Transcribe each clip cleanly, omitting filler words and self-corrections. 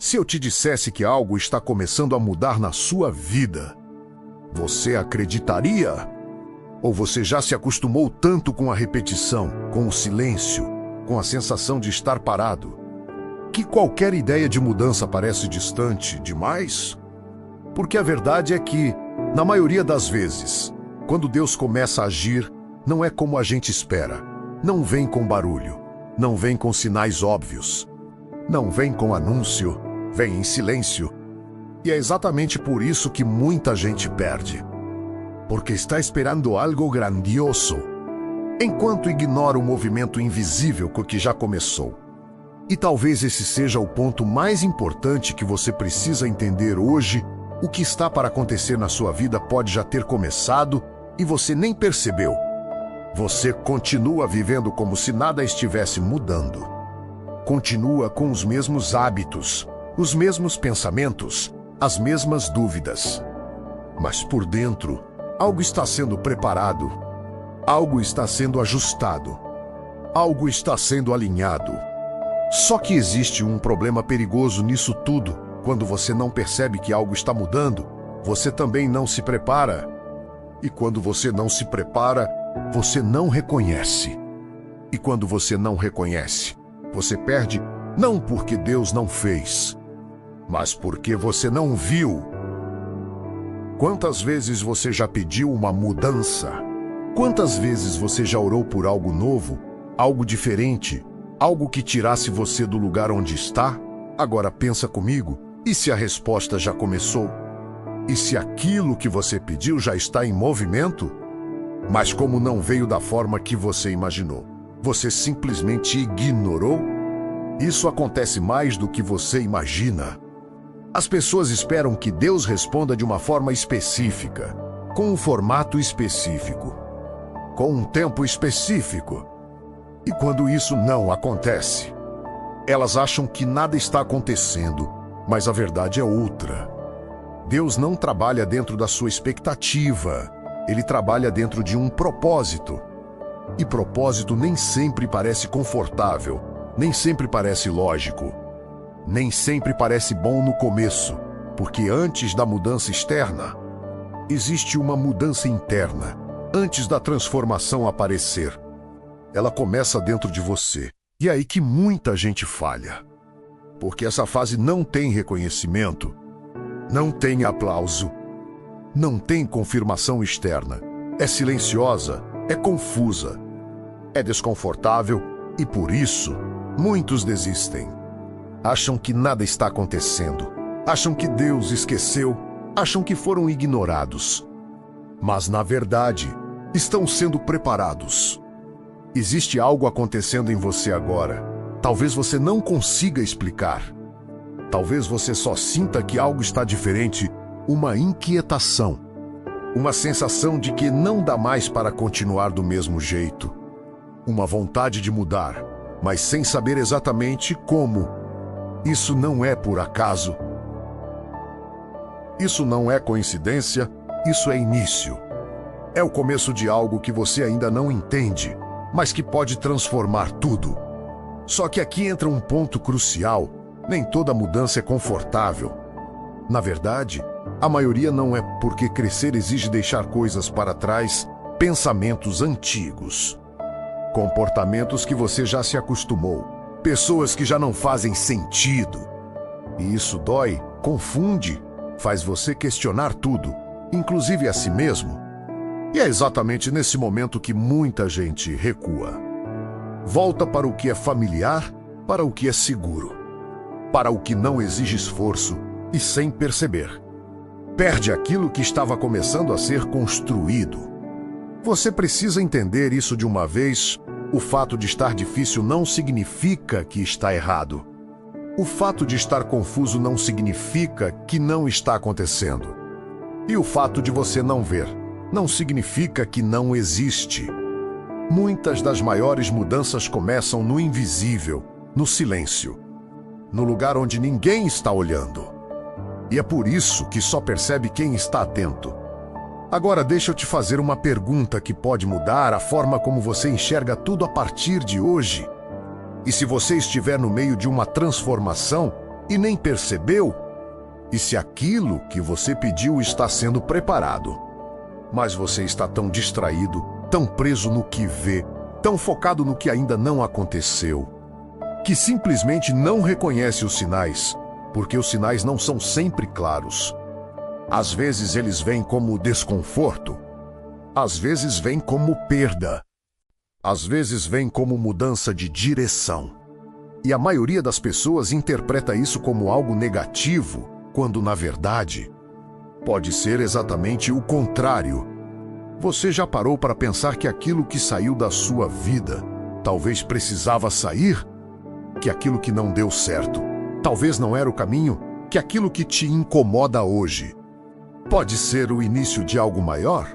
Se eu te dissesse que algo está começando a mudar na sua vida, você acreditaria? Ou você já se acostumou tanto com a repetição, com o silêncio, com a sensação de estar parado, que qualquer ideia de mudança parece distante demais? Porque a verdade é que, na maioria das vezes, quando Deus começa a agir, não é como a gente espera. Não vem com barulho, não vem com sinais óbvios, não vem com anúncio, vem em silêncio. E é exatamente por isso que muita gente perde. Porque está esperando algo grandioso, enquanto ignora o movimento invisível que já começou. E talvez esse seja o ponto mais importante que você precisa entender hoje. O que está para acontecer na sua vida pode já ter começado e você nem percebeu. Você continua vivendo como se nada estivesse mudando. Continua com os mesmos hábitos, os mesmos pensamentos, as mesmas dúvidas. Mas por dentro, algo está sendo preparado, algo está sendo ajustado, algo está sendo alinhado. Só que existe um problema perigoso nisso tudo. Quando você não percebe que algo está mudando, você também não se prepara. E quando você não se prepara, você não reconhece. E quando você não reconhece, você perde não porque Deus não fez, mas porque você não viu. Quantas vezes você já pediu uma mudança? Quantas vezes você já orou por algo novo, algo diferente, algo que tirasse você do lugar onde está? Agora pensa comigo. E se a resposta já começou? E se aquilo que você pediu já está em movimento? Mas como não veio da forma que você imaginou, você simplesmente ignorou? Isso acontece mais do que você imagina. As pessoas esperam que Deus responda de uma forma específica, com um formato específico, com um tempo específico. E quando isso não acontece, elas acham que nada está acontecendo. Mas a verdade é outra. Deus não trabalha dentro da sua expectativa. Ele trabalha dentro de um propósito. E propósito nem sempre parece confortável, nem sempre parece lógico, nem sempre parece bom no começo, porque antes da mudança externa, existe uma mudança interna, antes da transformação aparecer. Ela começa dentro de você. E é aí que muita gente falha. Porque essa fase não tem reconhecimento, não tem aplauso, não tem confirmação externa, é silenciosa, é confusa, é desconfortável e por isso muitos desistem. Acham que nada está acontecendo, acham que Deus esqueceu, acham que foram ignorados. Mas na verdade, estão sendo preparados. Existe algo acontecendo em você agora. Talvez você não consiga explicar. Talvez você só sinta que algo está diferente, uma inquietação, uma sensação de que não dá mais para continuar do mesmo jeito, uma vontade de mudar, mas sem saber exatamente como. Isso não é por acaso. Isso não é coincidência, isso é início. É o começo de algo que você ainda não entende, mas que pode transformar tudo. Só que aqui entra um ponto crucial. Nem toda mudança é confortável. Na verdade, a maioria não é porque crescer exige deixar coisas para trás, pensamentos antigos, comportamentos que você já se acostumou, pessoas que já não fazem sentido. E isso dói, confunde, faz você questionar tudo, inclusive a si mesmo. E é exatamente nesse momento que muita gente recua. Volta para o que é familiar, para o que é seguro, para o que não exige esforço e sem perceber. Perde aquilo que estava começando a ser construído. Você precisa entender isso de uma vez. O fato de estar difícil não significa que está errado. O fato de estar confuso não significa que não está acontecendo. E o fato de você não ver não significa que não existe. Muitas das maiores mudanças começam no invisível, no silêncio, no lugar onde ninguém está olhando. E é por isso que só percebe quem está atento. Agora deixa eu te fazer uma pergunta que pode mudar a forma como você enxerga tudo a partir de hoje. E se você estiver no meio de uma transformação, e nem percebeu? E se aquilo que você pediu está sendo preparado, mas você está tão distraído, tão preso no que vê, tão focado no que ainda não aconteceu, que simplesmente não reconhece os sinais, porque os sinais não são sempre claros. Às vezes eles vêm como desconforto, às vezes vêm como perda, às vezes vêm como mudança de direção. E a maioria das pessoas interpreta isso como algo negativo, quando na verdade pode ser exatamente o contrário. Você já parou para pensar que aquilo que saiu da sua vida talvez precisava sair? Que aquilo que não deu certo talvez não era o caminho? Que aquilo que te incomoda hoje pode ser o início de algo maior?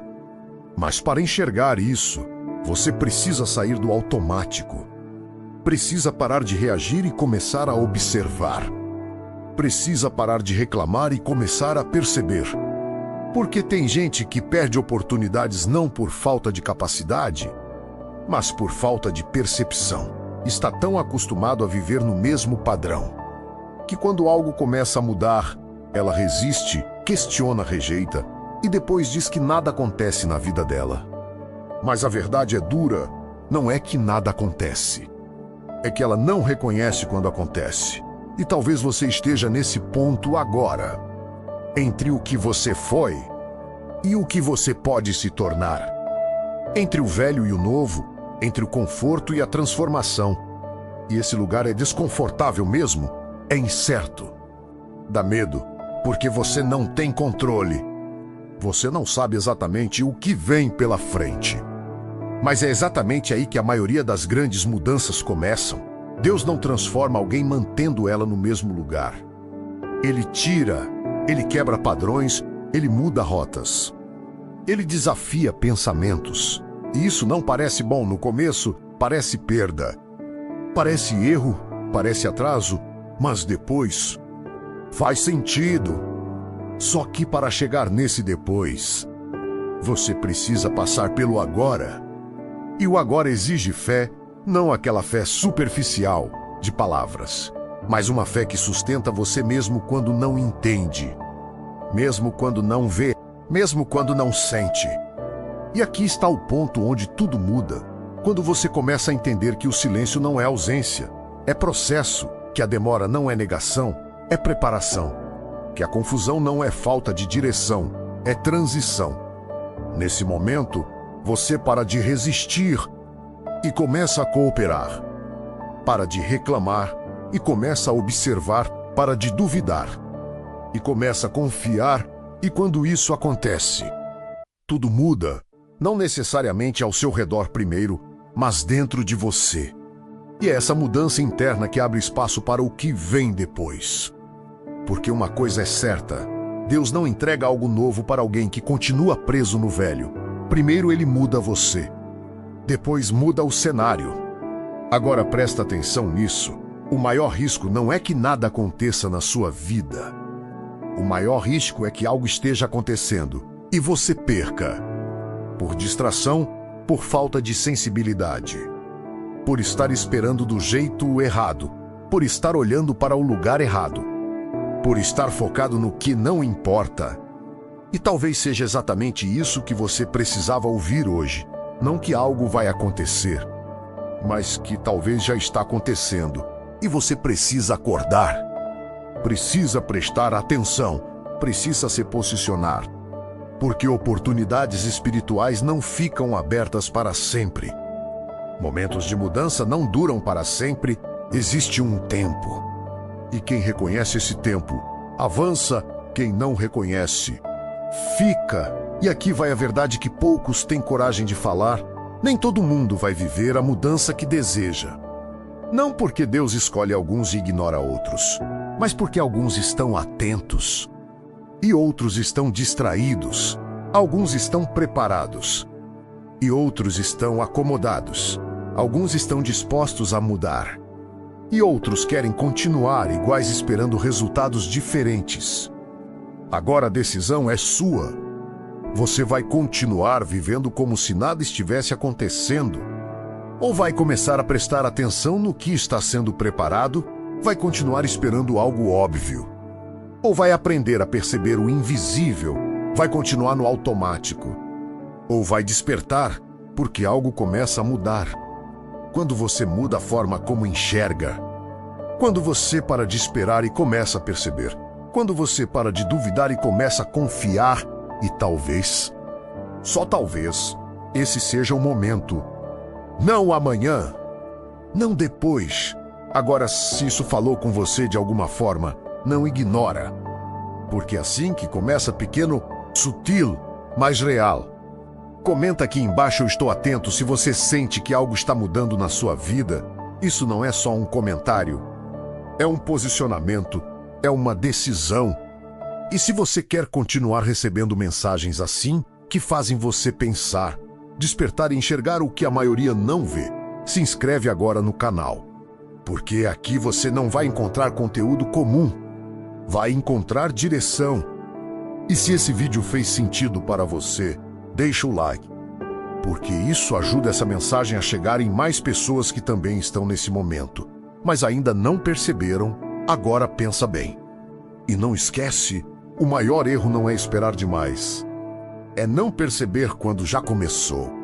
Mas para enxergar isso, você precisa sair do automático. Precisa parar de reagir e começar a observar. Precisa parar de reclamar e começar a perceber. Porque tem gente que perde oportunidades não por falta de capacidade, mas por falta de percepção. Está tão acostumado a viver no mesmo padrão, que quando algo começa a mudar, ela resiste, questiona, rejeita e depois diz que nada acontece na vida dela. Mas a verdade é dura, não é que nada acontece. É que ela não reconhece quando acontece. E talvez você esteja nesse ponto agora, entre o que você foi e o que você pode se tornar. Entre o velho e o novo, entre o conforto e a transformação. E esse lugar é desconfortável mesmo, é incerto. Dá medo, porque você não tem controle. Você não sabe exatamente o que vem pela frente. Mas é exatamente aí que a maioria das grandes mudanças começam. Deus não transforma alguém mantendo ela no mesmo lugar. Ele tira, ele quebra padrões, ele muda rotas. Ele desafia pensamentos. E isso não parece bom no começo, parece perda. Parece erro, parece atraso, mas depois faz sentido. Só que para chegar nesse depois, você precisa passar pelo agora. E o agora exige fé, não aquela fé superficial de palavras, mas uma fé que sustenta você mesmo quando não entende, mesmo quando não vê, mesmo quando não sente. E aqui está o ponto onde tudo muda, quando você começa a entender que o silêncio não é ausência, é processo, que a demora não é negação, é preparação, que a confusão não é falta de direção, é transição. Nesse momento, você para de resistir e começa a cooperar. Para de reclamar e começa a observar, para de duvidar. E começa a confiar, e quando isso acontece, tudo muda, não necessariamente ao seu redor primeiro, mas dentro de você. E é essa mudança interna que abre espaço para o que vem depois. Porque uma coisa é certa, Deus não entrega algo novo para alguém que continua preso no velho. Primeiro ele muda você, depois muda o cenário. Agora presta atenção nisso. O maior risco não é que nada aconteça na sua vida. O maior risco é que algo esteja acontecendo e você perca. Por distração, por falta de sensibilidade. Por estar esperando do jeito errado. Por estar olhando para o lugar errado. Por estar focado no que não importa. E talvez seja exatamente isso que você precisava ouvir hoje. Não que algo vai acontecer, mas que talvez já está acontecendo. E você precisa acordar. Precisa prestar atenção. Precisa se posicionar. Porque oportunidades espirituais não ficam abertas para sempre. Momentos de mudança não duram para sempre. Existe um tempo. E quem reconhece esse tempo, avança. Quem não reconhece, fica. E aqui vai a verdade que poucos têm coragem de falar. Nem todo mundo vai viver a mudança que deseja. Não porque Deus escolhe alguns e ignora outros, mas porque alguns estão atentos e outros estão distraídos. Alguns estão preparados e outros estão acomodados. Alguns estão dispostos a mudar e outros querem continuar iguais, esperando resultados diferentes. Agora a decisão é sua. Você vai continuar vivendo como se nada estivesse acontecendo? Ou vai começar a prestar atenção no que está sendo preparado Vai continuar esperando algo óbvio? Ou vai aprender a perceber o invisível? Vai continuar no automático? Ou vai despertar porque algo começa a mudar? Quando você muda a forma como enxerga, quando você para de esperar e começa a perceber, quando você para de duvidar e começa a confiar, e talvez, só talvez, esse seja o momento. Não amanhã, não depois. Agora, se isso falou com você de alguma forma, não ignora. Porque assim que começa pequeno, sutil, mas real. Comenta aqui embaixo, eu estou atento, se você sente que algo está mudando na sua vida. Isso não é só um comentário. É um posicionamento, é uma decisão. E se você quer continuar recebendo mensagens assim, que fazem você pensar, despertar e enxergar o que a maioria não vê, se inscreve agora no canal. Porque aqui você não vai encontrar conteúdo comum, vai encontrar direção. E se esse vídeo fez sentido para você, deixa o like, porque isso ajuda essa mensagem a chegar em mais pessoas que também estão nesse momento, mas ainda não perceberam. Agora pensa bem. E não esquece, o maior erro não é esperar demais, é não perceber quando já começou.